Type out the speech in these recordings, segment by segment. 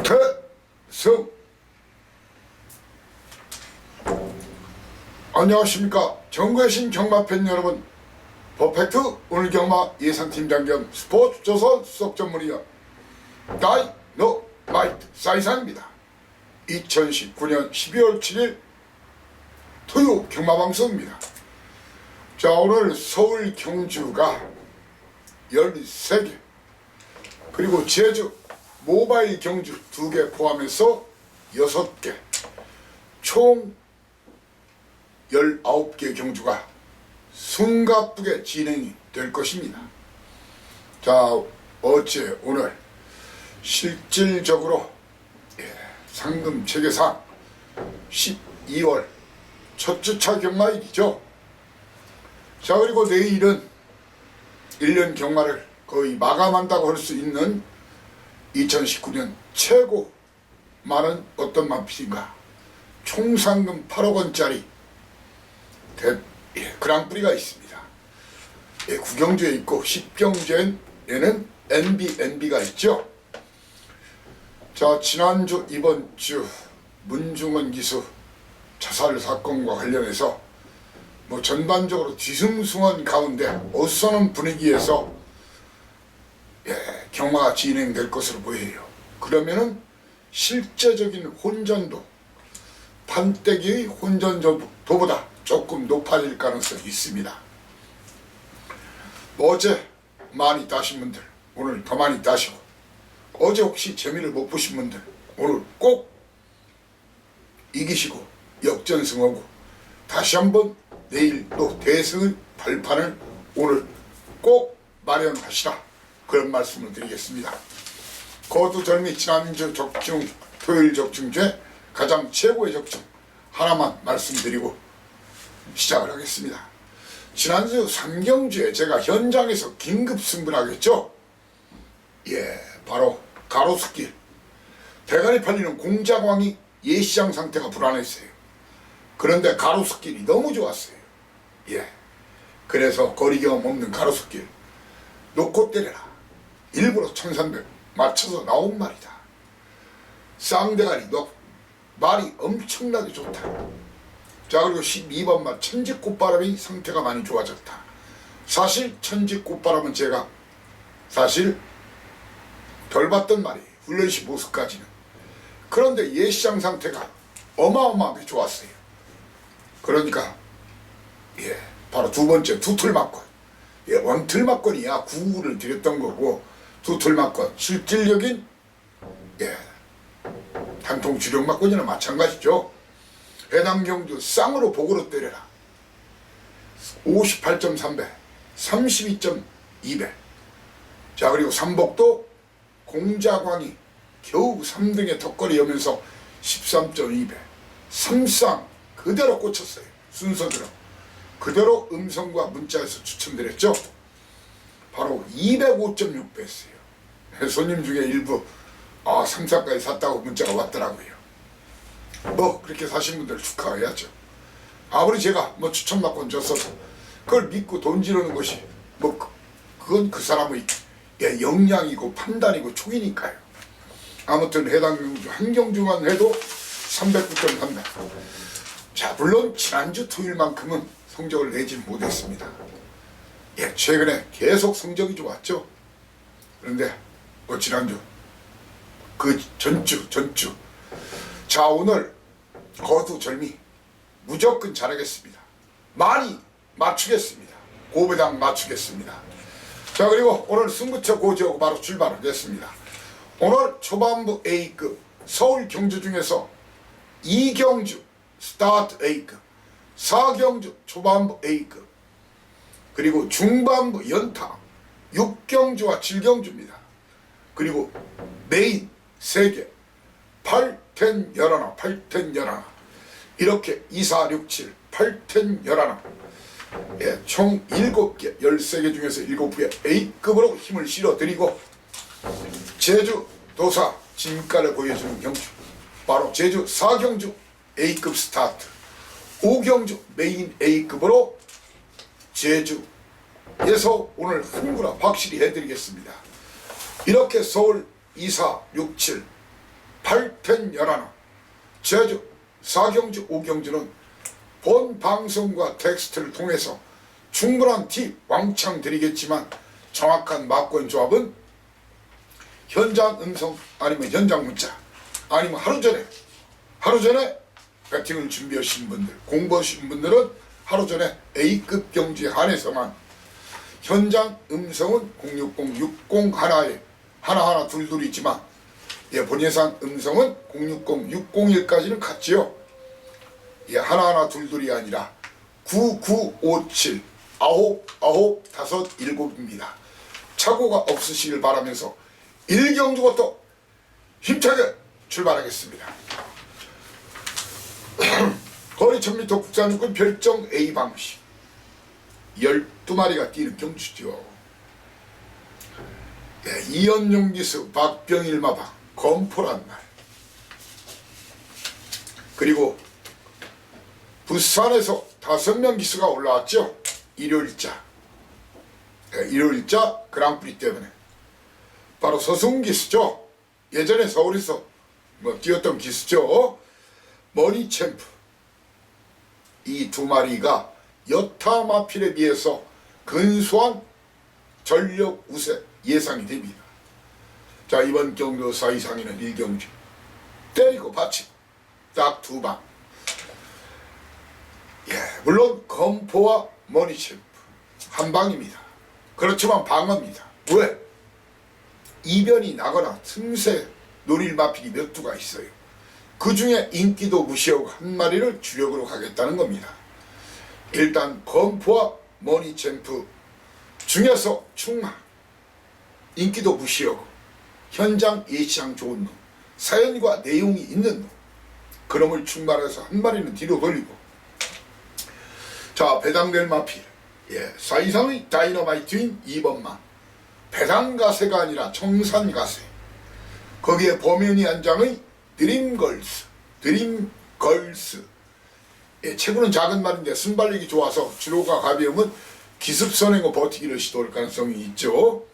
태승. 안녕하십니까 전국의 경마팬 여러분, 퍼펙트 오늘 경마 예상팀장 겸 스포츠조선 수석 전문위원 다이너마이트 사이상입니다. 2019년 12월 7일 토요 경마방송입니다. 자, 오늘 서울 경주가 13개, 그리고 제주 모바일 경주 2개 포함해서 6개, 총 19개 경주가 숨가쁘게 진행이 될 것입니다. 자, 어제 오늘 실질적으로 상금 체계상 12월 첫 주차 경마일이죠. 자, 그리고 내일은 1년 경마를 거의 마감한다고 할 수 있는 2019년 최고 많은 어떤 마필인가 총 상금 8억 원짜리 그랑프리가 있습니다. 구경주에 있고 10경주에는 NB가 있죠. 자, 지난주 이번주 문중원 기수 자살 사건과 관련해서 전반적으로 뒤숭숭한 가운데 어수선한 분위기에서 경마가 진행될 것으로 보여요. 그러면은 실제적인 혼전도 판때기의 혼전도보다 조금 높아질 가능성이 있습니다. 어제 많이 따신 분들 오늘 더 많이 따시고, 어제 혹시 재미를 못 보신 분들 오늘 꼭 이기시고 역전승하고 다시 한번 내일 또 대승의 발판을 오늘 꼭 마련하시라, 그런 말씀을 드리겠습니다. 거두절미 지난주 적중 토요일 적중 중에 가장 최고의 적중 하나만 말씀드리고 시작을 하겠습니다. 지난주 상경주에 제가 현장에서 긴급 승부하겠죠. 바로 가로수길 대가리 팔리는 공자광이 예시장 상태가 불안했어요. 그런데 가로수길이 너무 좋았어요. 그래서 거리 경험 없는 가로수길 놓고 때려라, 일부러 1300 맞춰서 나온 말이다. 쌍대가리 말이 엄청나게 좋다. 자, 그리고 12번 말 천지꽃바람이 상태가 많이 좋아졌다. 사실 천지꽃바람은 제가 사실 덜 봤던 말이에요, 훈련시 모습까지는. 그런데 예시장 상태가 어마어마하게 좋았어요. 그러니까 바로 두 번째 두틀막권, 원틀막권이야 9를 드렸던 거고, 두틀막권 실질적인 단통 주력막권이나 마찬가지죠. 해당 경주 쌍으로 복으로 때려라 58.3배 32.2배. 자, 그리고 삼복도 공자광이 겨우 3등의 턱걸이 오면서 13.2배 삼쌍 그대로 꽂혔어요. 순서대로 그대로 음성과 문자에서 추천드렸죠. 바로 205.6배였어요. 손님 중에 일부 삼쌍까지 샀다고 문자가 왔더라고요. 그렇게 사신 분들 축하해야죠. 아무리 제가 추천받고 줬어도 그걸 믿고 돈 지르는 것이 그건 그 사람의 역량이고 판단이고 촉이니까요. 아무튼 해당 경주 한 경주만 해도 309.3배. 자, 물론 지난주 토요일만큼은 성적을 내지 못했습니다. 최근에 계속 성적이 좋았죠. 그런데 지난주 그 전주 자, 오늘 거두절미 무조건 잘하겠습니다. 많이 맞추겠습니다. 고배당 맞추겠습니다. 자, 그리고 오늘 승부처 고지하고 바로 출발하겠습니다. 오늘 초반부 A급 서울 경주 중에서 2경주 스타트 A급, 4경주 초반부 A급, 그리고 중반부 연타 6경주와 7경주입니다. 그리고 메인 3개 8, 10, 11, 8, 10, 11 이렇게 2, 4, 6, 7, 8, 10, 11 총 7개 13개 중에서 7개 A급으로 힘을 실어드리고, 제주 도사 진가를 보여주는 경주 바로 제주 4경주 A급 스타트, 5경주 메인 A급으로 제주에서 오늘 흥구라 확실히 해드리겠습니다. 이렇게 서울 2, 4, 6, 7 8텐 열하나, 제주 4경주 5경주는 본 방송과 텍스트를 통해서 충분한 팁 왕창 드리겠지만 정확한 막권 조합은 현장 음성 아니면 현장 문자 아니면 하루 전에 배팅을 준비하신 분들, 공부하신 분들은 하루 전에 A급 경주에 한해서만, 현장 음성은 06060 하나에 하나하나 둘둘 있지만 본예산 음성은 060 601까지는 같지요. 하나하나 둘둘이 아니라 9957 9957입니다. 착오가 없으시길 바라면서 1경주부터 힘차게 출발하겠습니다. 거리 1000m 국산육군 별정 A 방식 12마리가 뛰는 경주죠. 이연용 기수, 박병일 마방, 검포란 말. 그리고 부산에서 5명 기수가 올라왔죠. 일요일자. 일요일자 그랑프리 때문에. 바로 서승 기수죠. 예전에 서울에서 뛰었던 기수죠. 머니 챔프. 이 두 마리가 여타 마필에 비해서 근소한 전력 우세 예상이 됩니다. 자, 이번 경주 4위상위는 1경주 때리고 받치고 딱 2방. 물론 검포와 머니챔프 한 방입니다. 그렇지만 방어입니다. 왜? 이변이 나거나 틈새 노릴 마필이 몇 두가 있어요. 그 중에 인기도 무시하고 한 마리를 주력으로 가겠다는 겁니다. 일단 검포와 머니챔프 중에서 충마, 인기도 무시하고 현장 예시장 좋은 놈, 사연과 내용이 있는 놈, 그놈을 충만해서 한 마리는 뒤로 돌리고. 자, 배당될 마필 4위상의 다이너마이트인 2번마 배당가세가 아니라 청산가세, 거기에 범연이 한 장의 드림걸스. 체구는 작은 말인데 순발력이 좋아서 주로가 가벼우면 기습선행과 버티기를 시도할 가능성이 있죠.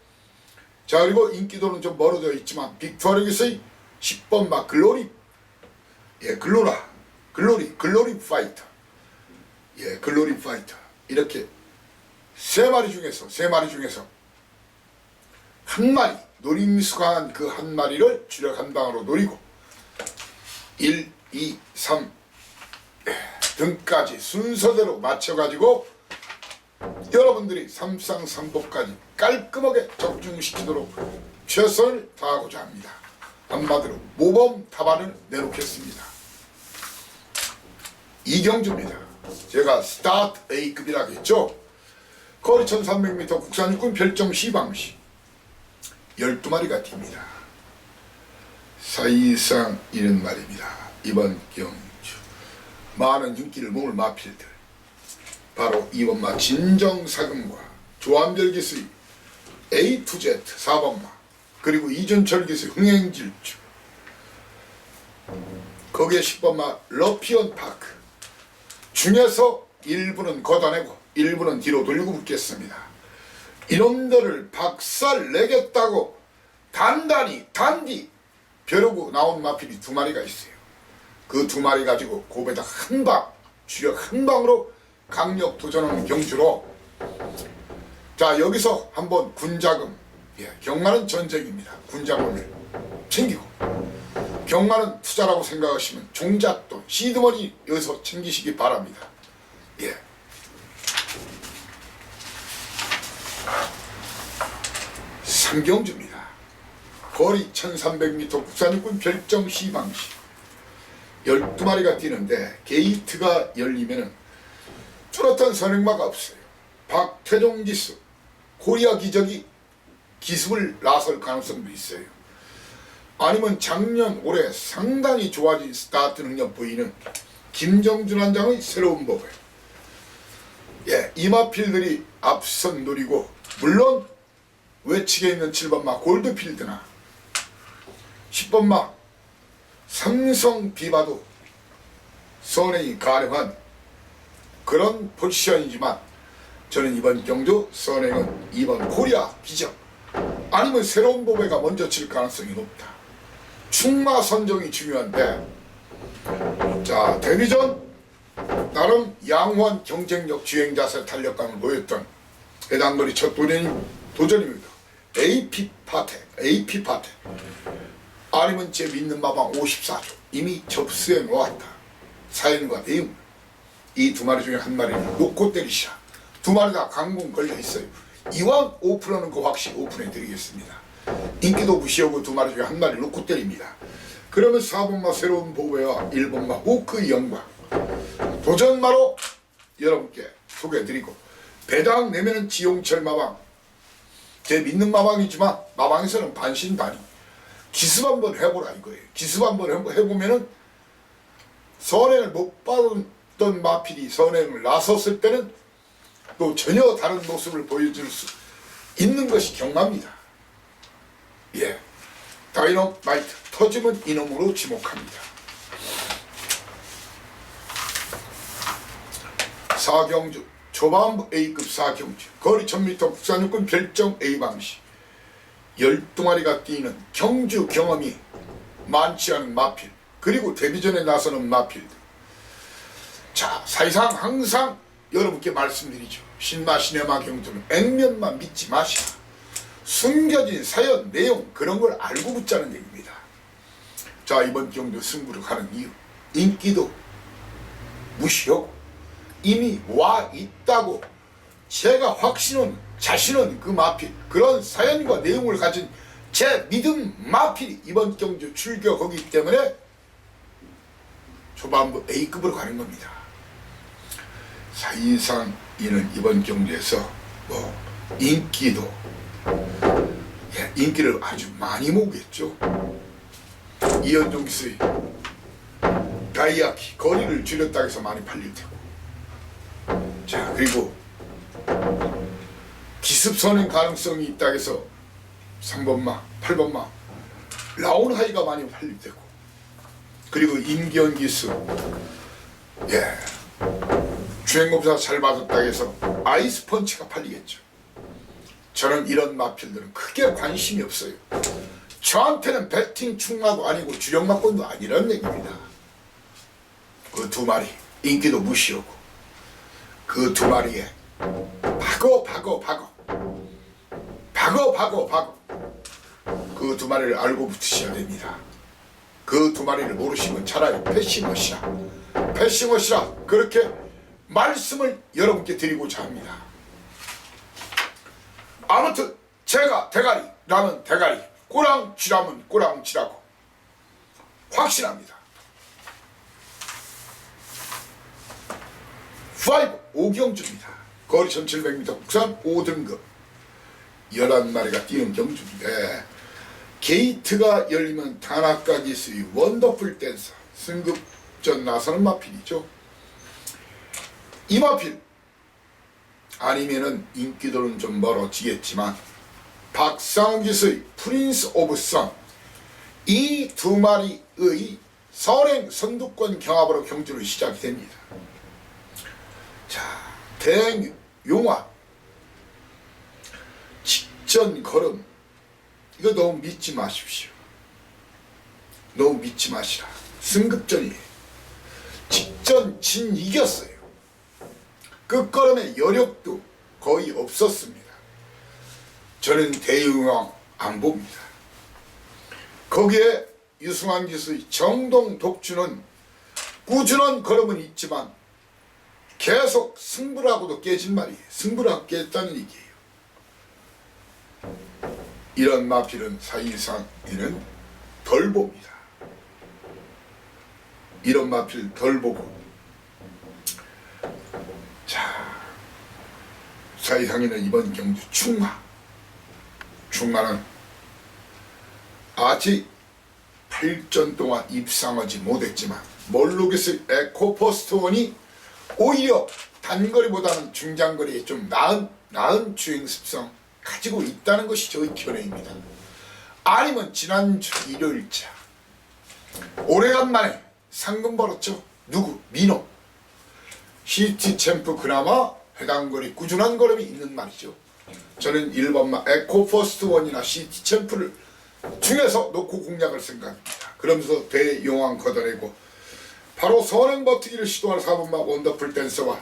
자, 그리고 인기도는 좀 멀어져 있지만 빅투어렉에서의 10번마 글로리, 글로리 파이터, 글로리 파이터. 이렇게 세 마리 중에서 한 마리, 노림수강한 그 한 마리를 주력 한 방으로 노리고 1, 2, 3 등까지 순서대로 맞춰가지고 여러분들이 삼상삼복까지 깔끔하게 적중시키도록 최선을 다하고자 합니다. 한마디로 모범 답안을 내놓겠습니다. 이경주입니다. 제가 스타트 A급이라고 했죠. 거리 1300m 국산육군 별정 C방식 12마리가 뜁니다. 사이상 이런 말입니다. 이번 경주 많은 인기를 모을 마필들, 바로 이번마 진정사금과 조한별 기수의 A to Z 4번마, 그리고 이준철 기수의 흥행질주, 거기에 10번마 러피언 파크 중에서 일부는 걷어내고 일부는 뒤로 돌리고 붙겠습니다. 이놈들을 박살 내겠다고 단디 벼르고 나온 마필이 2마리가 있어요. 그 2마리 가지고 고배당 한 방, 주력 한 방으로 강력 도전하는 경주로. 자, 여기서 한번 군자금, 경마는 전쟁입니다. 군자금을 챙기고, 경마는 투자라고 생각하시면 종잣돈, 시드머니 여기서 챙기시기 바랍니다. 삼경주입니다. 거리 1300m 국산육군 별정 C방식 12마리가 뛰는데 게이트가 열리면은 뚜렷한 선행마가 없어요. 박태종 기수, 코리아 기적이 기습을 나설 가능성도 있어요. 아니면 작년 올해 상당히 좋아진 스타트 능력 보이는 김정준 한장의 새로운 법을 이마필들이 앞선 노리고, 물론 외측에 있는 7번마 골드필드나 10번마 삼성 비바도 선행이 가능한 그런 포지션이지만, 저는 이번 경주 선행은 2번 코리아 기적 아니면 새로운 보배가 먼저 칠 가능성이 높다. 충마 선정이 중요한데, 자, 데뷔 전 나름 양호한 경쟁력 주행자세 탄력감을 보였던 해당거리 첫 도전입니다. AP 파텍 아니면 제 믿는 마방 54조 이미 접수해 놓았다. 사연과 내용, 이 두 마리 중에 한 마리는 놓고 때리시라. 두 마리 다 강공 걸려 있어요. 이왕 오픈하는 거 확실히 오픈해 드리겠습니다. 인기도 무시하고 두 마리 중에 한 마리 놓고 때립니다. 그러면 4번마 새로운 보배와 1번마 호크의 영광 도전마로 여러분께 소개해드리고, 배당 내면은 지용철 마방, 제 믿는 마방이지만 마방에서는 반신반의. 기습 한번 해보라 이거예요. 기습 한번 해보면은 선행을 못 받았던 마필이 선행을 나섰을 때는 또 전혀 다른 모습을 보여줄 수 있는 것이 경마입니다. 예, 다이너마이트 터지면 이놈으로 지목합니다. 4경주 초반부 A급 4경주 거리 1000m 국산육군 별정 A방시 12마리가 뛰는 경주 경험이 많지 않은 마필, 그리고 데뷔전에 나서는 마필들. 자, 사실상 항상 여러분께 말씀드리죠. 신마 시네마 경주는 액면만 믿지 마시라. 숨겨진 사연 내용 그런 걸 알고 붙자는 얘기입니다. 자, 이번 경주 승부를 가는 이유, 인기도 무시하고 이미 와 있다고 제가 자신은 그 마필, 그런 사연과 내용을 가진 제 믿음 마필이 이번 경주 출격하기 때문에 초반부 A급으로 가는 겁니다. 사실상 이는 이번 경주에서 인기도 인기를 아주 많이 모으겠죠. 이현종 기수의 다이아키 거리를 줄였다 해서 많이 팔릴 테고, 자, 그리고 기습 선행 가능성이 있다 해서 3번마, 8번마 라운 하이가 많이 팔릴 테고, 그리고 임기현 기수 주행검사 잘 받았다 해서 아이스 펀치가 팔리겠죠. 저는 이런 마필들은 크게 관심이 없어요. 저한테는 배팅 충마도 아니고 주력마권도 아니라는 얘기입니다. 그 두 마리 인기도 무시하고 그 두 마리에 박어 그 두 마리를 알고 붙으셔야 됩니다. 그 두 마리를 모르시면 차라리 패싱워시라 그렇게 말씀을 여러분께 드리고자 합니다. 아무튼 제가 대가리라면 대가리, 꼬랑쥐라면 꼬랑쥐라고 확신합니다. 5경주입니다. 거리 1700m 국산 5등급 11마리가 뛰는 경주인데, 게이트가 열리면 다나카 기수의 원더풀 댄서 승급전 나서는 마필이죠. 이 마필 아니면은 인기도는 좀 멀어지겠지만 박상우 기수의 프린스 오브 선, 이 두 마리의 선행 선두권 경합으로 경주를 시작이 됩니다. 자, 대용화 직전 걸음 이거 너무 믿지 마십시오. 너무 믿지 마시라. 승급전이에요. 직전 진 이겼어요. 끝걸음의 여력도 거의 없었습니다. 저는 대용화 안 봅니다. 거기에 유승환 기수의 정동 독주는 꾸준한 걸음은 있지만 계속 승부를 하고도 깨진 말이에요. 승부를 하고 깼다는 얘기예요. 이런 마필은 사실상 이는 덜 봅니다. 이런 마필 덜 보고, 자, 사실상에는 이번 경주 충마는 아직 8전 동안 입상하지 못했지만 몰루기스 에코포스트원이 오히려 단거리보다는 중장거리에 좀 나은 주행 습성 가지고 있다는 것이 저의 견해입니다. 아니면 지난주 일요일자 오래간만에 상금 벌었죠. 누구? 민호 시티 챔프, 그나마 해당 거리 꾸준한 걸음이 있는 말이죠. 저는 1번마 에코퍼스트 원이나 시티 챔프를 중에서 놓고 공략할 생각입니다. 그러면서 대용왕 걷어내고 바로 선행 버티기를 시도할 4번마 원더풀 댄서와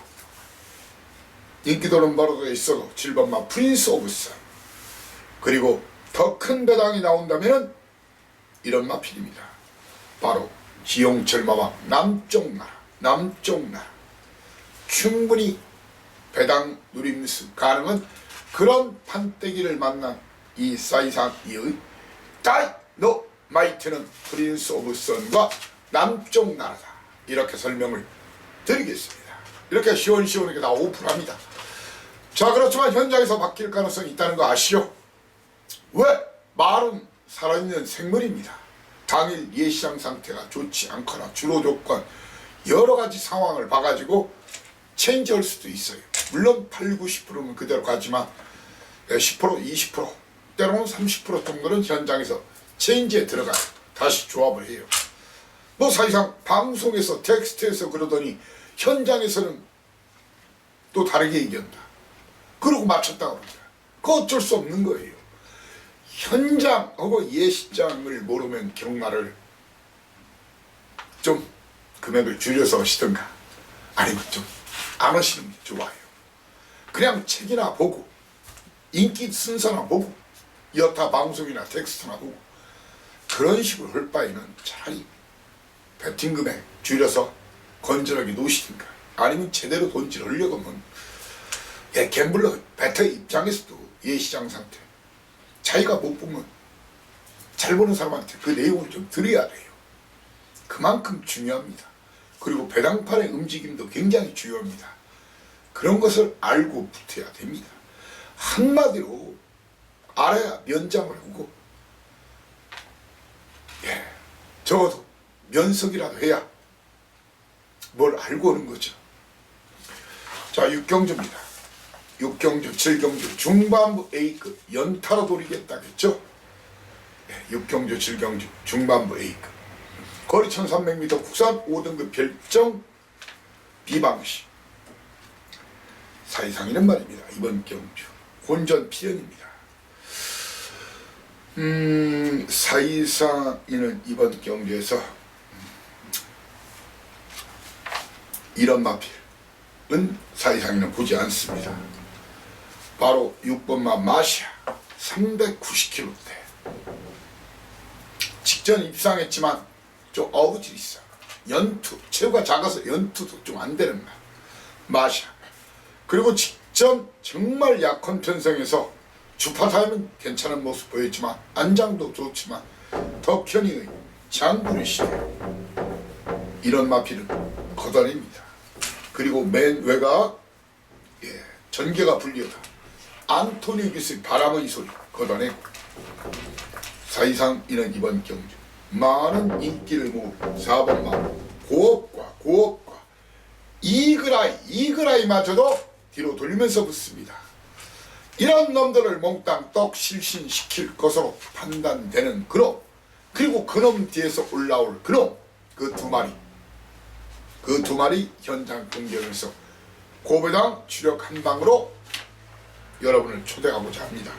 인기도는 멀어져 있어도 7번마 프린스 오브 선, 그리고 더 큰 배당이 나온다면 이런 마필입니다. 바로 지용철 마왕 남쪽 나라 충분히 배당 누림수 가능한 그런 판때기를 만난 이 사이상 이의 다이너마이트는 프린스 오브 선과 남쪽 나라다, 이렇게 설명을 드리겠습니다. 이렇게 시원시원하게 다 오픈합니다. 자, 그렇지만 현장에서 바뀔 가능성이 있다는 거 아시죠? 왜? 말은 살아있는 생물입니다. 당일 예시장 상태가 좋지 않거나 주로 조건 여러가지 상황을 봐가지고 체인지할 수도 있어요. 물론 8, 90%는 그대로 가지만 10%, 20%, 때로는 30% 정도는 현장에서 체인지에 들어가요. 다시 조합을 해요. 뭐 사실상 방송에서 텍스트에서 그러더니 현장에서는 또 다르게 얘기한다. 그러고 맞췄다고 합니다. 그거 어쩔 수 없는 거예요. 현장하고 예시장을 모르면 경마를 좀 금액을 줄여서 하시던가 아니면 좀 안 하시는 게 좋아요. 그냥 책이나 보고 인기 순서나 보고 여타 방송이나 텍스트나 보고 그런 식으로 할 바에는 차라리 배팅 금액 줄여서 건전하게 놓으시든가 아니면 제대로 돈질 하려고 하면 갬블러 배터 입장에서도 예시장 상태 자기가 못 보면 잘 보는 사람한테 그 내용을 좀 드려야 돼요. 그만큼 중요합니다. 그리고 배당판의 움직임도 굉장히 중요합니다. 그런 것을 알고 붙어야 됩니다. 한마디로 알아야 면장을 하고 적어도 면석이라도 해야 뭘 알고 오는 거죠. 자, 6경주입니다. 6경주, 7경주 중반부 A급 연타로 돌리겠다겠죠. 6경주, 7경주 중반부 A급 거리 1300m 국산 5등급 별정 비방시 사이상이는 말입니다. 이번 경주 혼전 필연입니다. 사이상이는 이번 경주에서 이런 마필은 사이상이는 보지 않습니다. 바로 6번마 마시아 390kg대 직전 입상했지만 좀 어부질이 있어. 연투 체구가 작아서 연투도 좀 안되는 말 마시아. 그리고 직전 정말 약한 편성에서 주파타임은 괜찮은 모습 보였지만 안장도 좋지만 덕현이의 장군의 시대 이런 마필은 걷어냅니다. 그리고 맨 외곽 전개가 불리하다 안토니오 기스의 바람의 소리 걷어내고 사이상 이는 이번 경주 많은 인기를 모으고 4번마 고업과 이그라이마저도 뒤로 돌리면서 붙습니다. 이런 놈들을 몽땅 떡 실신시킬 것으로 판단되는 그놈, 그리고 그놈 뒤에서 올라올 그놈, 그 두 마리 현장 공격에서 고배당 주력 한 방으로 여러분을 초대하고자 합니다.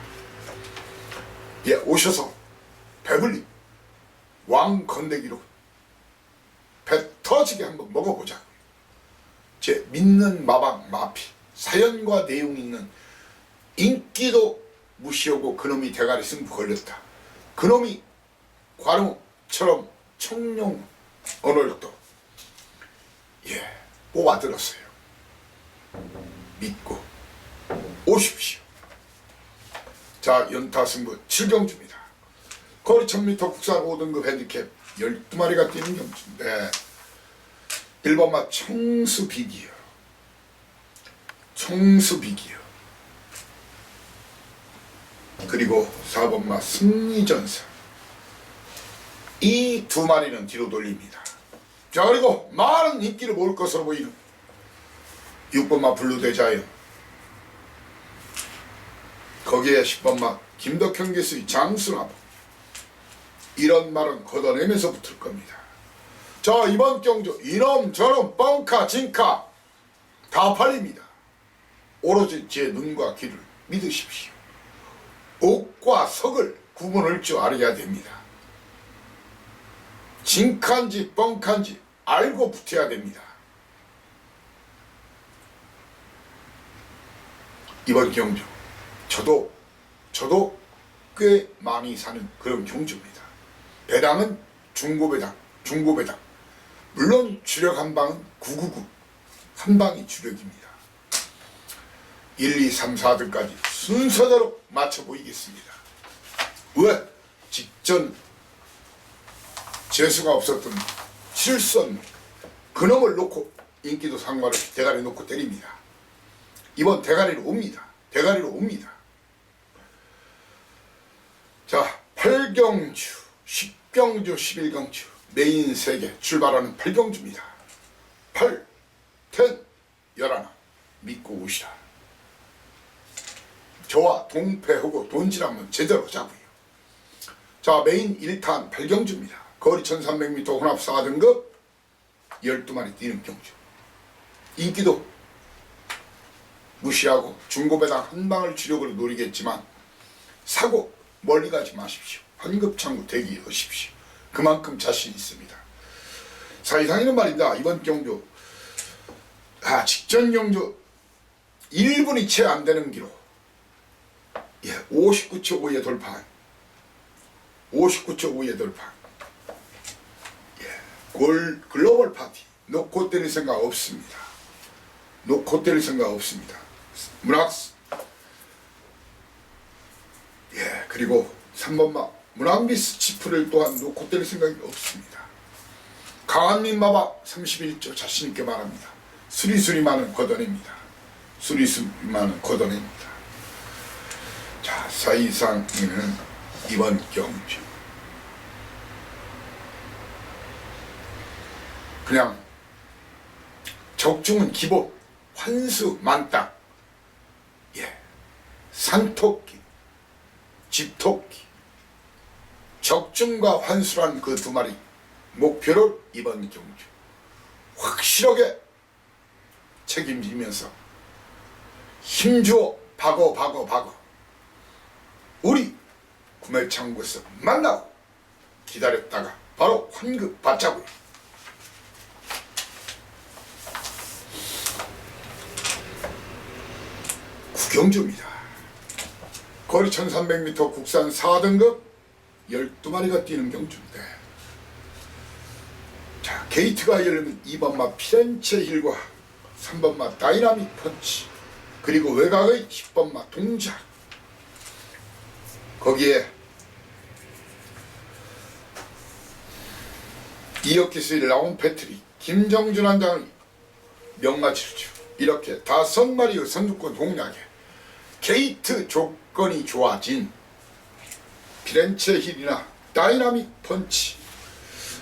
오셔서 배불리 왕 건더기로 배 터지게 한번 먹어보자고요. 제 믿는 마방 마필 사연과 내용 있는 인기도 무시하고 그놈이 대가리 승부 걸렸다. 그놈이 관우처럼 청룡 언어력도 뽑아들었어요. 믿고 오십시오. 자, 연타 승부 7경주입니다. 거리 1000m 국산 5등급 핸디캡 12마리가 뛰는 경주인데 1번마 청수비기요. 그리고 4번마 승리전사 이 두 마리는 뒤로 돌립니다. 자, 그리고 많은 인기를 모을 것으로 보이는 6번마 블루대자연 거기에 10번마 김덕현 기수의 장수나무 이런 말은 걷어내면서 붙을 겁니다. 자, 이번 경주 이놈 저놈 뻥카 진카 다 팔립니다. 오로지 제 눈과 귀를 믿으십시오. 옥과 석을 구분할 줄 알아야 됩니다. 징칸지 뻥칸지 알고 붙어야 됩니다. 이번 경주 저도 꽤 많이 사는 그런 경주입니다. 배당은 중고배당 물론 주력 한방은 999 한방이 주력입니다. 1, 2, 3, 4등까지 순서대로 맞춰 보이겠습니다. 왜? 직전 재수가 없었던 실선 그놈을 놓고 인기도 상관을 대가리 놓고 때립니다. 이번 대가리로 옵니다. 자, 8경주 10경주 11경주 메인 3개 출발하는 8경주입니다. 8, 10, 11 믿고 오시라. 저와 동패하고 돈질 한번 제대로 자고요. 자, 메인 1탄 8경주입니다. 거리 1300m 혼합 4등급 12마리 뛰는 경주. 인기도 무시하고 중고배당 한방을 주력으로 노리겠지만 사고 멀리 가지 마십시오. 환급창구 대기하십시오. 그만큼 자신 있습니다. 사이상이는 말입니다. 이번 경주 직전 경주 1분이 채 안 되는 기록 59초 5의 돌파 59초 5의 돌파 글로벌 파티 놓고 때릴 생각 없습니다. 문학스 그리고 3번마 문학미스 치프를 또한 놓고 때릴 생각이 없습니다. 강한민 마박 31조 자신있게 말합니다. 수리수리만은 걷어냅니다. 자, 사이상이는 이번 경주 그냥 적중은 기본 환수 만땅 산토끼 집토끼 적중과 환수란 그 두 마리 목표를 이번 경주 확실하게 책임지면서 힘주어 박어 우리 구매창구에서 만나고 기다렸다가 바로 환급 받자고요. 구경주입니다. 거리 1300m 국산 4등급 12마리가 뛰는 경주인데 자, 게이트가 열리면 2번마 피렌체 힐과 3번마 다이나믹 펀치 그리고 외곽의 10번마 동작 거기에 이어키스의 라운 패트리 김정준 한장의 명마질주 이렇게 5마리의 선두권 동략에 게이트 조건이 좋아진 피렌체 힐이나 다이나믹 펀치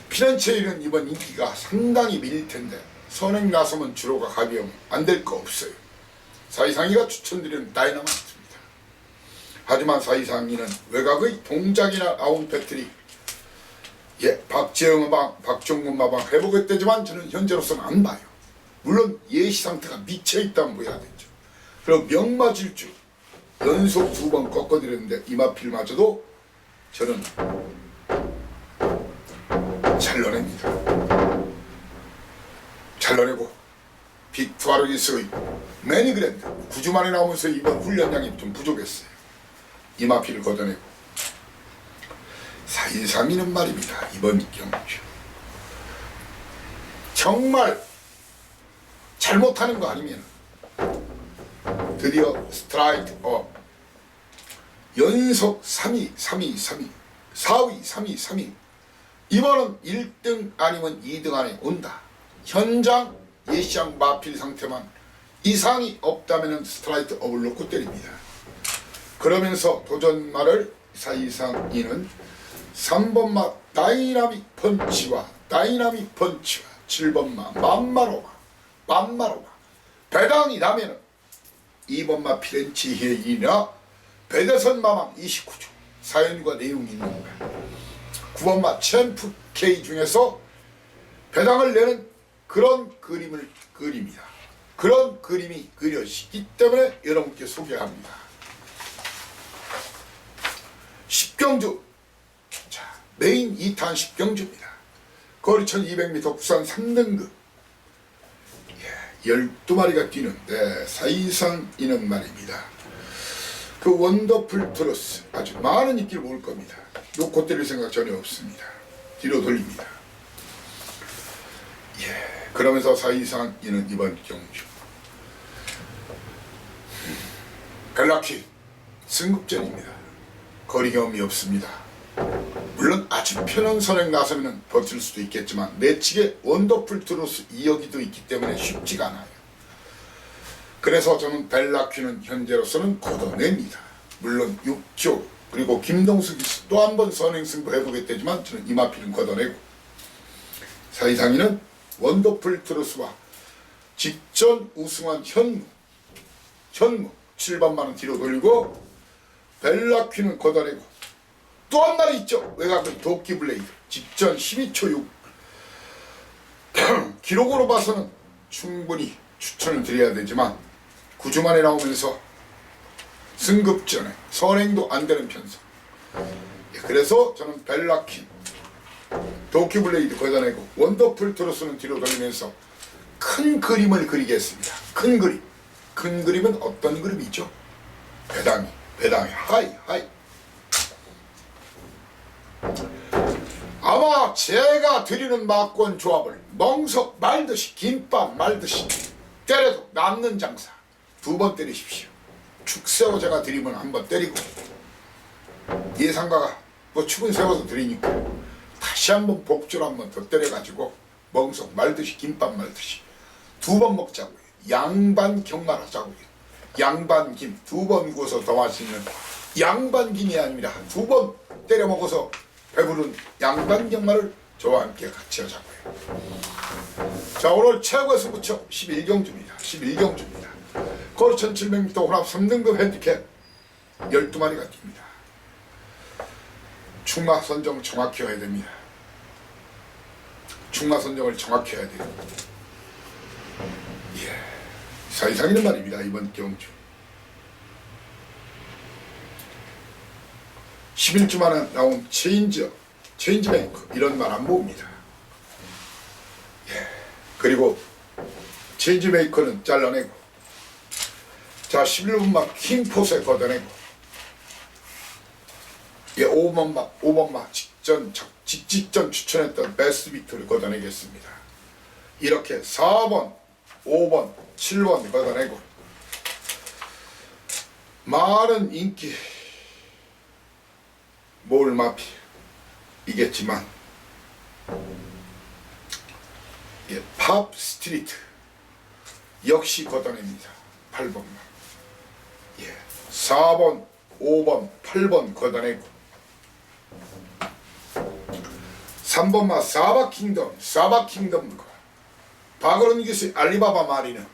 피렌체 힐은 이번 인기가 상당히 밀릴 텐데 선행 나서면 주로가 가벼우면 안 될 거 없어요. 사이상이가 추천드리는 다이나믹입니다. 하지만 사이상이는 외곽의 동작이나 아웃 배터리 박재영 마방 박종근 마방 해보겠다지만 저는 현재로서는 안 봐요. 물론 예시 상태가 미쳐있다면 보여야 되죠. 그리고 명마질주 연속 2번 꺾어드렸는데 이마필마저도 저는 잘 넣어내고 빅투아르기스의 매니그랜드 9주 만에 나오면서 이번 훈련량이 좀 부족했어요. 이마피를 걷어내고 사이상이는 말입니다. 이번 경주 정말 잘못하는 거 아니면 드디어 스트라이트 업 연속 3위 4위 3위 이번은 1등 아니면 2등 안에 온다. 현장 예시장 마필 상태만 이상이 없다면 스트라이트 업을 놓고 때립니다. 그러면서 도전말을 사이상이는 3번마 다이나믹 펀치와 7번마 맘마로마 배당이 나면은 2번마 피렌치 힐이나 배대선 마망 29조 사연과 내용이 있는 거야. 9번마 챔프 K 중에서 배당을 내는 그런 그림을 그립니다. 그런 그림이 그려지기 때문에 여러분께 소개합니다. 10경주 자 메인 2탄 10경주입니다. 거리 1200m 부산 3등급 12마리가 뛰는데 사이상이는 말입니다. 그 원더풀 트로스 아주 많은 인기를 모을 겁니다. 놓고 때릴 생각 전혀 없습니다. 뒤로 돌립니다. 그러면서 사이상이는 이번 경주 벨라키 승급전입니다. 거리 경험이 없습니다. 물론 아주 편한 선행 나서면 버틸 수도 있겠지만 내측에 원더풀 트로스 2억이도 있기 때문에 쉽지가 않아요. 그래서 저는 벨라퀴는 현재로서는 걷어냅니다. 물론 6조 그리고 김동숙이 또 한 번 선행 승부 해보겠다지만 저는 이마필은 걷어내고 사이상이는 원더풀 트로스와 직전 우승한 현무 7번만은 뒤로 돌리고 벨라퀴는 걷어내고 또 한 마리 있죠. 외곽은 도끼블레이드 직전 12초 6 기록으로 봐서는 충분히 추천을 드려야 되지만 9주 만에 나오면서 승급전에 선행도 안 되는 편성. 그래서 저는 벨라킨 도끼블레이드 걷어내고 원더풀 트로스는 뒤로 돌리면서 큰 그림을 그리겠습니다. 큰 그림. 큰 그림은 어떤 그림이죠? 배당이 하이 아마 제가 드리는 막권 조합을 멍석 말듯이 김밥 말듯이 때려도 남는 장사 2번 때리십시오. 축 세워 제가 드리면 한번 때리고 예상가가 뭐 축은 세워서 드리니까 다시 한번 복주로 한번 더 때려가지고 멍석 말듯이 김밥 말듯이 2번 먹자고요. 양반 경말하자고요. 양반김 2번 구워서 더 맛있는 양반김이 아니라 2번 때려 먹어서 배부른 양반 경말을 저와 함께 같이 하자고요. 자, 오늘 최고의 승부처 11경주입니다. 거리 1700m 혼합 3등급 핸디캡 12마리가 뜁니다. 충마 선정 정확히 해야 됩니다. 충마 선정을 정확히 해야 돼요. 사이상이는 말입니다. 이번 경주 11주 만에 나온 체인지 메이커 이런 말 안 봅니다. 그리고 체인지 메이커는 잘라내고 자 11번마 킹포스에 걷어내고 5번마 직전 추천했던 베스트 빅토를 걷어내겠습니다. 이렇게 4번 5번 7번 걷어내고 많은 인기 몰마필 이겠지만 팝 스트리트 역시 걷어냅니다. 8번만 4번 5번 8번 걷어내고 3번마 사바킹덤과 박어른 기수의 알리바바 마리는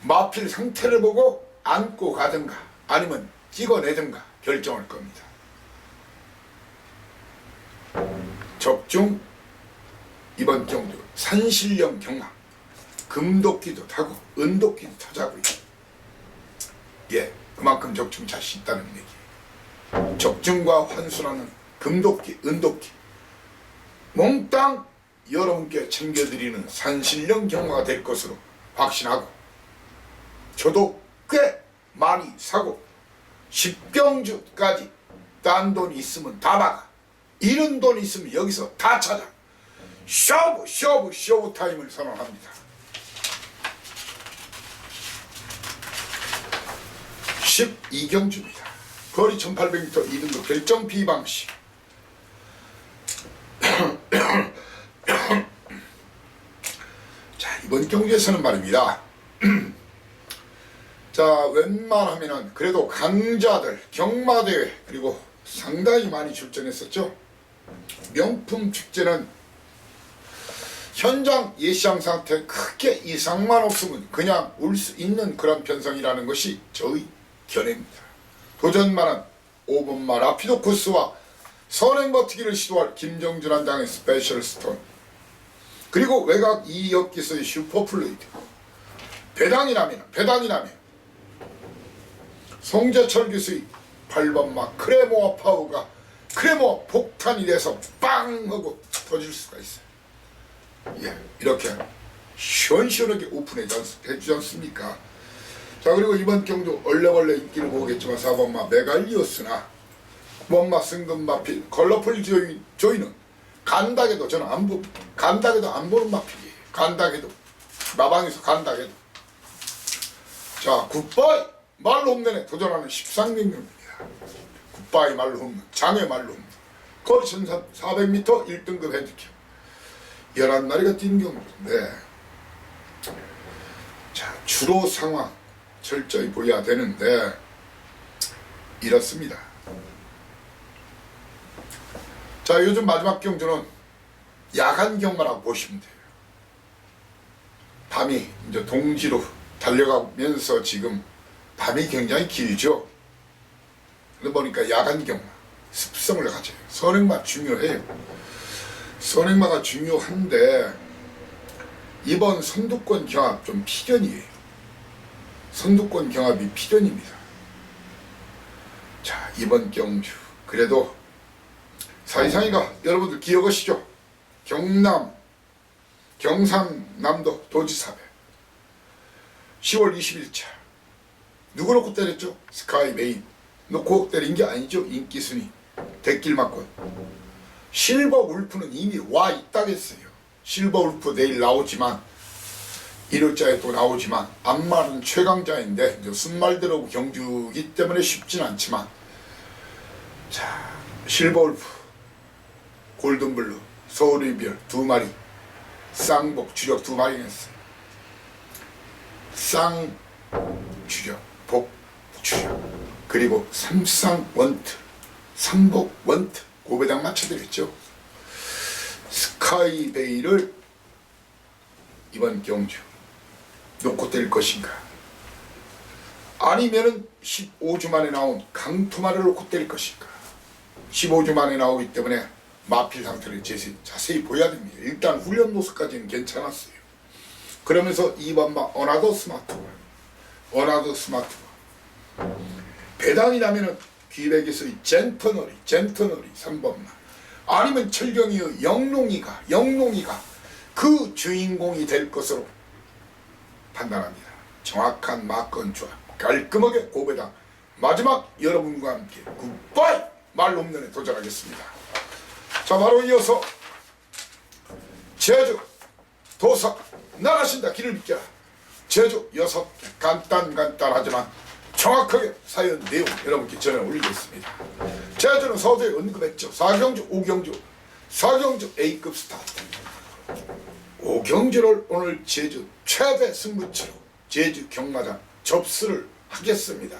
마필 상태를 보고 안고 가든가 아니면 찍어내든가 결정할 겁니다. 적중 이번 경주 산신령 경마 금도끼도 타고 은도끼도 타자고요. 그만큼 적중 자신 있다는 얘기. 적중과 환수라는 금도끼 은도끼 몽땅 여러분께 챙겨드리는 산신령 경마가 될 것으로 확신하고 저도 꽤 많이 사고 10경주까지 딴 돈 있으면 다 박아 이런 돈 있으면 여기서 다 찾아 쇼부 타임을 선언합니다. 12경주입니다. 거리 1800m 2등급 결정 비방식 자, 이번 경주에서는 말입니다. 자, 웬만하면은 그래도 강자들 경마대회 그리고 상당히 많이 출전했었죠. 명품 축제는 현장 예시장 상태 크게 이상만 없으면 그냥 올 수 있는 그런 편성이라는 것이 저의 견해입니다. 도전만은 5번마 라피도 코스와 선행 버티기를 시도할 김정준 한장의 스페셜 스톤 그리고 외곽 2역 기수의 슈퍼플루이드 배당이라면 송재철 기수의 8번마 크레모아 파우가 그래 뭐 폭탄이 돼서 빵 하고 터질 수가 있어요. 예, 이렇게 시원시원하게 오픈해 주지 않습니까? 자, 그리고 이번 경주 얼레벌레 인기를 보겠지만 4번마 메갈리오스나 9번마 승금마필 컬러풀 조이는 간다게도 저는 간다게도 안 보는 마필이에요. 간다게도 마방에서 간다게도. 자, 굿바이 말로 홈런에 도전하는 13경기입니다. 굿바이 말로 홈런, 장애 말로 홈런, 거리 1400m 1등급 핸디캡 11마리가 뛴 경기인데, 자, 주로 상황 철저히 보여야 되는데 이렇습니다. 자, 요즘 마지막 경주는 야간 경마라고 보시면 돼요. 밤이 이제 동지로 달려가면서 지금 밤이 굉장히 길죠. 그러다 보니까 야간 경마 습성을 가져요. 선행마 중요해요. 선행마가 중요한데 이번 선두권 경합 좀 필연이에요. 선두권 경합이 필연입니다. 자, 이번 경주 그래도 사이상이가 여러분들 기억하시죠? 경상남도 도지사회 10월 20일자 누구 놓고 때렸죠? 스카이메인 놓고 때린 게 아니죠. 인기순위 대길막권. 실버울프는 이미 와 있다겠어요. 실버울프 내일 나오지만 1월자에 또 나오지만 안마는 최강자인데 이제 순말대로 경주이기 때문에 쉽진 않지만, 자, 실버울프, 골든블루, 서울이별 2마리, 쌍복 주력 2마리 냈어요. 쌍 주력, 복 주력, 그리고 삼쌍 원트, 삼복 원트 고배당 맞춰드렸죠. 스카이베이를 이번 경주 놓고 뗄 것인가, 아니면은 15주 만에 나온 강토마를 놓고 뗄 것인가. 15주 만에 나오기 때문에 마필 상태를 자세히 보여야 됩니다. 일단 훈련 모습까지는 괜찮았어요. 그러면서 2번마 어나더 스마트 배당이라면은 기백에서의 젠터너리 3번마, 아니면 철경이의 영롱이가 그 주인공이 될 것으로 판단합니다. 정확한 마건 조합, 깔끔하게 고배당. 마지막 여러분과 함께 굿바이 말로 홈런에 도전하겠습니다. 자, 바로 이어서 제주 도사 나가신다 길을 비켜라. 제주 6개 간단하지만 정확하게 사연 내용 여러분께 전해 올리겠습니다. 제주는 서두에 언급했죠. 4경주 5경주 4경주 A급 스타트. 5경주를 오늘 제주 최대 승부처로 제주 경마장 접수를 하겠습니다.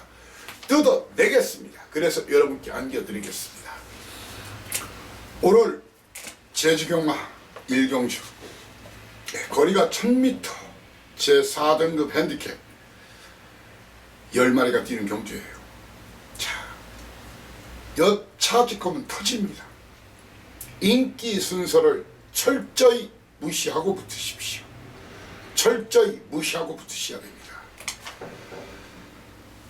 뜯어내겠습니다. 그래서 여러분께 안겨드리겠습니다. 오늘 제주 경마 1경주 거리가 1000m 제4등급 핸디캡 10마리가 뛰는 경주예요. 자, 여차직하면 터집니다. 인기 순서를 철저히 무시하고 붙으십시오. 철저히 무시하고 붙으셔야 됩니다.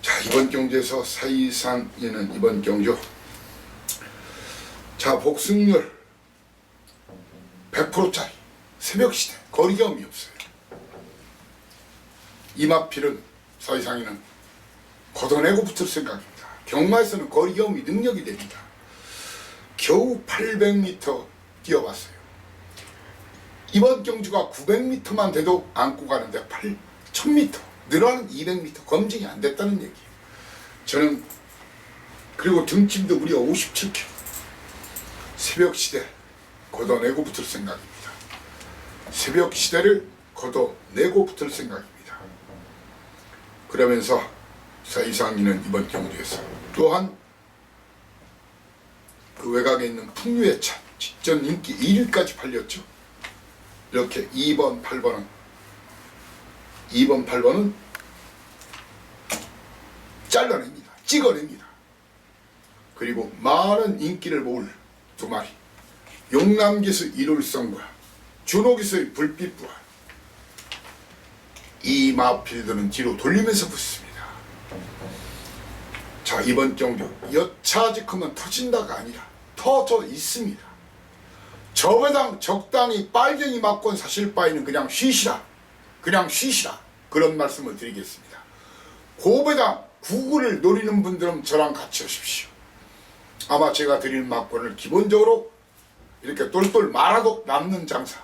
자, 이번 경주에서 사이상에는 이번 경주, 자, 복승률 100%짜리 새벽시대 거리 경험이 없어요. 이마필은 사이상에는 걷어내고 붙을 생각입니다. 경마에서는 거리 경험이 능력이 됩니다. 겨우 800m 뛰어봤어요. 이번 경주가 900m만 돼도 안고 가는데 1000m 늘어나는 200m 검증이 안 됐다는 얘기예요. 저는 그리고 등짐도 무려 57kg. 새벽시대 걷어내고 붙을 생각입니다. 새벽시대를 걷어내고 붙을 생각입니다. 그러면서 사이상이는 이번 경주에서 또한 그 외곽에 있는 풍류의 차 직전 인기 1위까지 팔렸죠. 이렇게 2번 8번은 잘라냅니다. 찍어냅니다. 그리고 많은 인기를 모을 2마리, 용남기수 일울성과 준호기수의 불빛부활, 이 마필들은 뒤로 돌리면서 붙습니다. 자, 이번 경주 여차직하면 터진다가 아니라 터져 있습니다. 저배당 적당히 빨갱이 맞건 사실 바에는 그냥 쉬시라. 그냥 쉬시라. 그런 말씀을 드리겠습니다. 고배당 구구를 노리는 분들은 저랑 같이 하십시오. 아마 제가 드리는 막권을 기본적으로 이렇게 똘똘 말아도 남는 장사.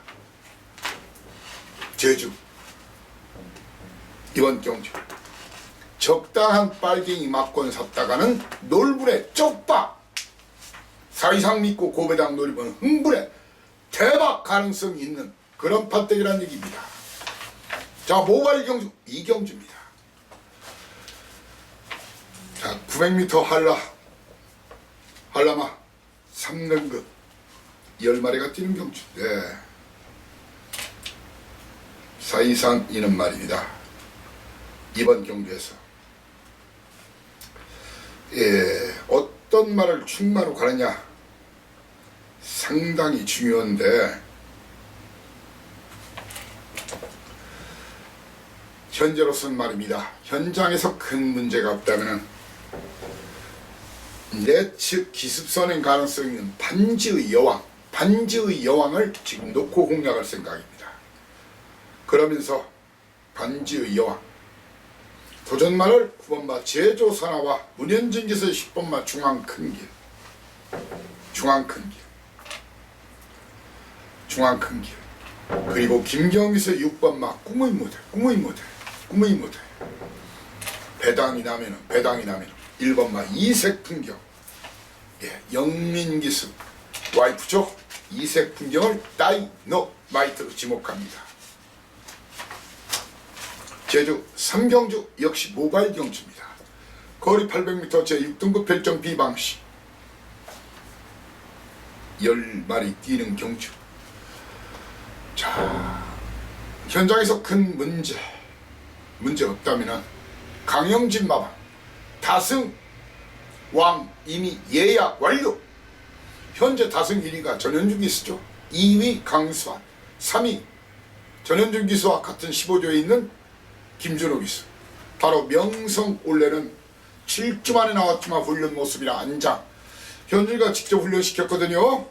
제주 이번 경주 적당한 빨갱이 막권 샀다가는 놀불에 쪽박 사이상 믿고 고배당 노리면 흥분에 대박 가능성이 있는 그런 판때기란 얘기입니다. 자, 모바일 경주 이경주입니다. 자, 900m 한라마 3등급 10마리가 뛰는 경주. 네. 사이상 이는 말입니다. 이번 경주에서 어떤 말을 충마로 가느냐 상당히 중요한데, 현재로서는 말입니다. 현장에서 큰 문제가 없다면 내측 기습선행 가능성이 있는 반지의 여왕을 지금 놓고 공략할 생각입니다. 그러면서 반지의 여왕 도전마를 9번마 제조산하와 문현진기서의 10번마 중앙큰길 그리고 김경기서의 6번마 꿈의 모델 배당이 나면은 1번마 이색풍경, 영민기수 와이프죠. 이색풍경을 다이너마이트로 지목합니다. 제주 3경주 역시 모바일 경주입니다. 거리 800m 제6등급 별정 비방시 10마리 뛰는 경주. 자, 현장에서 큰 문제 없다면 강영진 마방 다승 왕 이미 예약 완료. 현재 다승 1위가 전현준 기수죠. 2위 강수환, 3위 전현준 기수와 같은 15조에 있는 김준호 기수. 바로 명성 올레는 7주 만에 나왔지만 훈련 모습이라 안장. 현준이가 직접 훈련시켰거든요.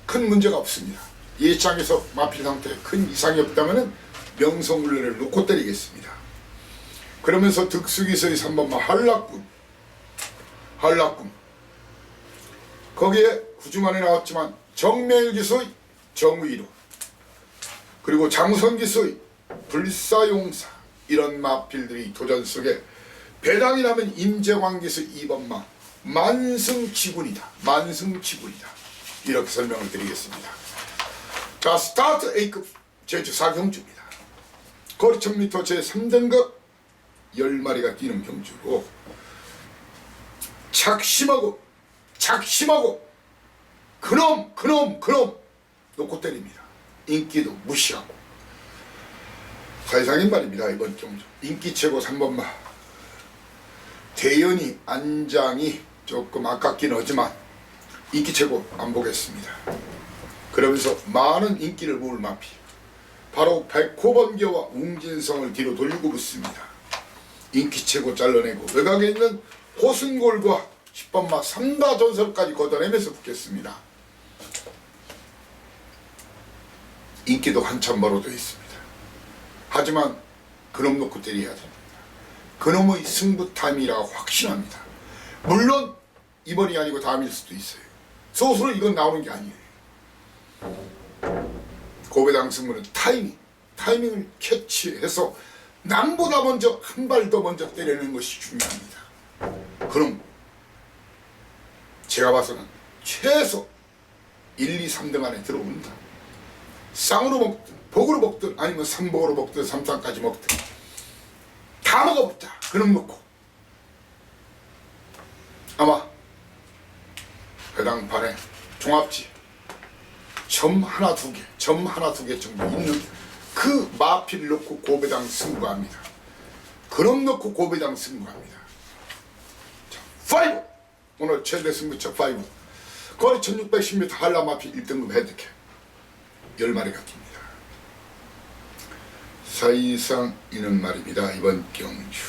큰 문제가 없습니다. 예창에서 마필 상태에 큰 이상이 없다면 명성 올레를 놓고 때리겠습니다. 그러면서 득수기서의 3번마 한락군 거기에 9주 만에 나왔지만 정명일기서의 정의로, 그리고 장선기서의 불사용사, 이런 마필들이 도전 속에 배당이 나면 임재광기서의 2번마 만승치군이다. 이렇게 설명을 드리겠습니다. 자, 스타트 A급 제주 4경주입니다. 거리 1000m 제3등급 10마리가 뛰는 경주고, 작심하고 그놈 놓고 때립니다. 인기도 무시하고. 사이상인 말입니다. 이번 경주 인기 최고 3번마 대연이 안장이 조금 아깝긴 하지만 인기 최고 안 보겠습니다. 그러면서 많은 인기를 모을 마피 바로 백호번개와 웅진성을 뒤로 돌리고 붙습니다. 인기 최고 잘라내고 외곽에 있는 호승골과 10번마 3다 전설까지 걷어내면서 붙겠습니다. 인기도 한참 벌어져 있습니다. 하지만 그놈 놓고 때려야 됩니다. 그놈의 승부 타임이라고 확신합니다. 물론 이번이 아니고 다음일 수도 있어요. 소수로 이건 나오는 게 아니에요. 고배당 승부는 타이밍을 캐치해서 남보다 먼저 한 발 더 먼저 때리는 것이 중요합니다. 그럼 제가 봐서는 최소 1, 2, 3등 안에 들어온다. 쌍으로 먹든 복으로 먹든 아니면 3복으로 먹든 3상까지 먹든 다 먹어보자. 그럼 놓고 아마 배당판에 종합지 점 하나 두 개 정도 있는 그 마필을 놓고 고배당 승부합니다. 그럼 놓고 고배당 승부합니다. 자, 5! 오늘 최대 승부처 5. 거리 1610m 한라 마필 1등급 헤드캡 10마리가 깁니다. 사이상 이는 말입니다. 이번 경주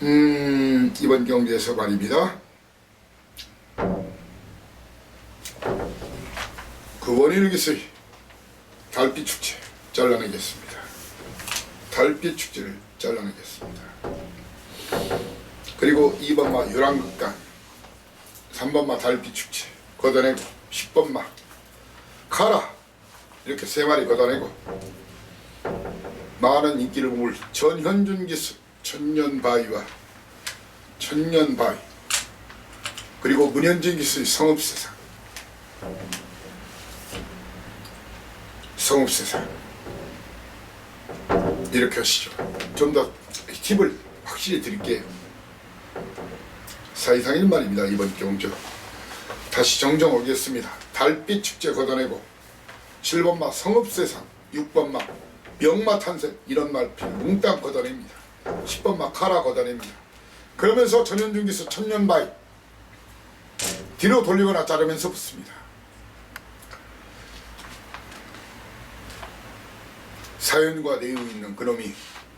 이번 경주에서 말입니다. 그 원인을 기서의 달빛 축제 잘라내겠습니다. 달빛 축제를 잘라내겠습니다. 그리고 2번마 요랑극단, 3번마 달빛 축제 걷어내고 10번마 카라 이렇게 3마리 걷어내고 많은 인기를 모을 전현준 기수 천년바위와 천년바위 그리고 문현진 기수의 성읍세상 이렇게 하시죠. 좀 더 팁을 확실히 드릴게요. 사이상일 말입니다. 이번 경주 다시 정정 오겠습니다. 달빛 축제 걷어내고 7번마 성읍세상, 6번마 명마탄생 이런 말필 몽땅 걷어냅니다. 10번마 카라 걷어냅니다. 그러면서 전현준 기수 천년바위 뒤로 돌리거나 자르면서 붙습니다. 사연과 내용이 있는 그놈이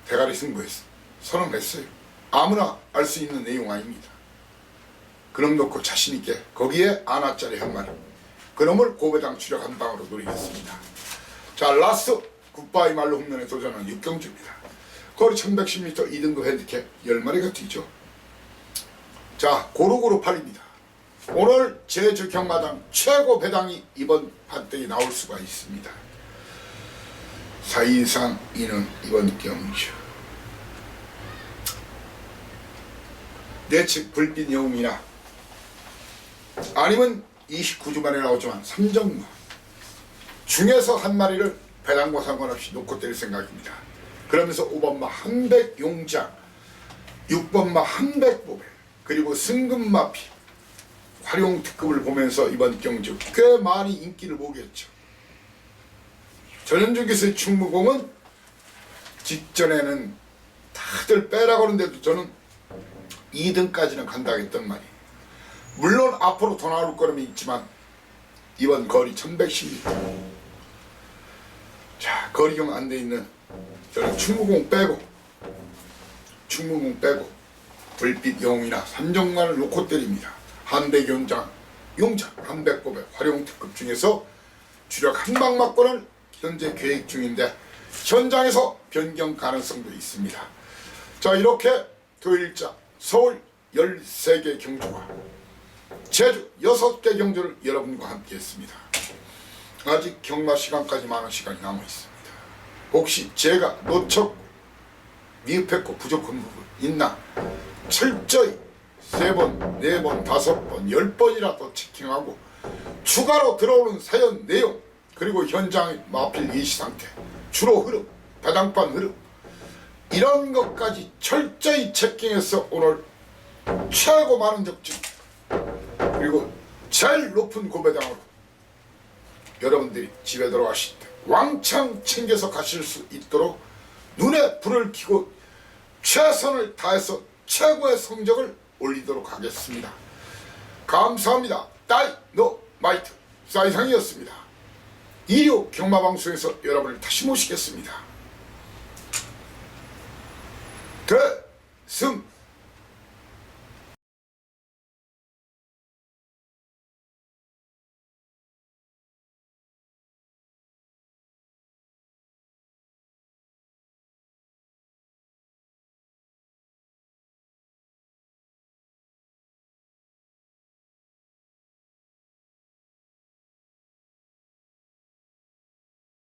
대가리 승부에서 선언했어요. 아무나 알 수 있는 내용 아닙니다. 그놈 놓고 자신있게 거기에 아나짜리 한 마리 그놈을 고배당 추력 한 방으로 노리겠습니다. 자, 라스트 굿바이 말로 홈런에 도전한 육경주입니다. 거리 1110m 2등급 핸디캡 10마리가 뛰죠. 자, 고루고루 팔립니다. 오늘 제주 경마장 최고 배당이 이번 판때기 나올 수가 있습니다. 사인상 이는 이번 경주 내측 불빛 영웅이나 아니면 29주 만에 나오지만 3정마 중에서 한 마리를 배당과 상관없이 놓고 때릴 생각입니다. 그러면서 5번마 한백용장, 6번마 한백보배 그리고 승금마피 활용특급을 보면서 이번 경주 꽤 많이 인기를 모으겠죠. 전현준 기수의 충무공은 직전에는 다들 빼라고 하는데도 저는 2등까지는 간다 했던 말이 물론 앞으로 더 나올 거름이 있지만 이번 거리 1110m 자, 거리경 안 돼 있는 저는 충무공 빼고 불빛 영웅이나 3정만을 놓고 때립니다. 한백용장, 한백보배 활용특급 중에서 주력 한 방 맞고는 현재 계획 중인데 현장에서 변경 가능성도 있습니다. 자, 이렇게 토일자 서울 13개 경주와 제주 6개 경주를 여러분과 함께 했습니다. 아직 경마 시간까지 많은 시간이 남아 있습니다. 혹시 제가 놓쳤고 미흡했고 부족한 부분 있나 철저히 3번, 4번, 5번, 10번이라도 체킹하고 추가로 들어오는 사연 내용 그리고 현장의 마필 예시상태, 주로 흐름, 배당판 흐름 이런 것까지 철저히 체킹해서 오늘 최고 많은 적중 그리고 제일 높은 고배당으로 여러분들이 집에 들어가실 때 왕창 챙겨서 가실 수 있도록 눈에 불을 켜고 최선을 다해서 최고의 성적을 올리도록 하겠습니다. 감사합니다. 다이노마이트 사이상이었습니다. 2류 경마방송에서 여러분을 다시 모시겠습니다.